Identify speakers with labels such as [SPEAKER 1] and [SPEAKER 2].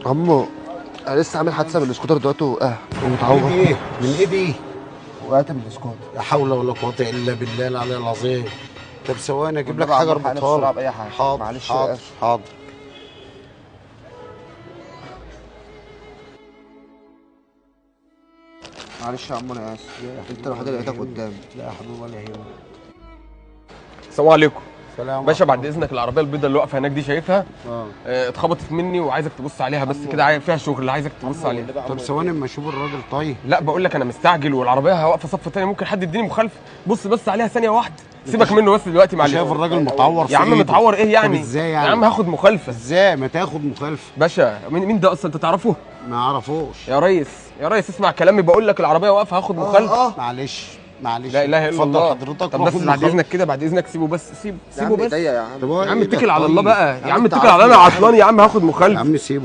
[SPEAKER 1] عمو انا لسه عامل حادثه بالسكوتر دلوقتي ومتعور.
[SPEAKER 2] من ايه؟ من ايه دي؟
[SPEAKER 1] وقعت من السكوتر.
[SPEAKER 2] لا حول ولا قوة الا بالله العلي العظيم. طب ثواني اجيب لك
[SPEAKER 1] والنبي
[SPEAKER 2] حاجة
[SPEAKER 1] عمو حقنا
[SPEAKER 2] اربطها
[SPEAKER 1] بسرعة
[SPEAKER 2] لك.
[SPEAKER 1] بأي حاجة.
[SPEAKER 2] حاضر
[SPEAKER 1] معلش
[SPEAKER 2] حاضر
[SPEAKER 1] آسف.
[SPEAKER 2] حاضر.
[SPEAKER 1] معلش يا عمو انا اسف، انت الوحيد اللي لقيتك قدامي.
[SPEAKER 2] لا يا حبيبي ولا يهمك.
[SPEAKER 3] السلام عليكم.
[SPEAKER 2] سلام
[SPEAKER 3] باشا بعد اذنك العربيه البيضاء اللي واقفه هناك دي شايفها؟ اتخبطت مني وعايزك تبص عليها بس كده، فيها شغل عايزك تبص عليها.
[SPEAKER 2] طب ثواني اما اشوف الراجل. طيب
[SPEAKER 3] لا بقول لك انا مستعجل والعربيه واقفه صف تاني، ممكن حد يديني مخالفه. بص بس عليها ثانيه واحده، سيبك منه بس دلوقتي معلش.
[SPEAKER 2] شايف الراجل متعور
[SPEAKER 3] يا عم متعور ايه يعني؟
[SPEAKER 2] طب ازاي يعني؟
[SPEAKER 3] يا عم هاخد مخالفه.
[SPEAKER 2] ازاي ما تاخد مخالفه؟
[SPEAKER 3] باشا مين ده اصلا، انت تعرفه؟
[SPEAKER 2] ما اعرفوش.
[SPEAKER 3] يا ريس اسمع كلامي، بقول لك العربيه واقفه هاخد مخالفه.
[SPEAKER 2] معلش
[SPEAKER 3] لا اله الا
[SPEAKER 2] اتفضل
[SPEAKER 3] الله.
[SPEAKER 2] حضرتك.
[SPEAKER 3] طب بس بعد اذنك كده، بعد اذنك سيبه بس، سيبه بس.
[SPEAKER 1] يا عم ايديا يا عم.
[SPEAKER 2] طب هو
[SPEAKER 3] يا عم
[SPEAKER 2] إيه ده؟
[SPEAKER 3] اتكل على الله
[SPEAKER 2] طيب.
[SPEAKER 3] بقى، يا عم
[SPEAKER 2] أنت
[SPEAKER 3] اتكل على الله، انا
[SPEAKER 2] عارف.
[SPEAKER 3] عطلان يا عم هاخد مخالفه.
[SPEAKER 2] يا عم سيبه.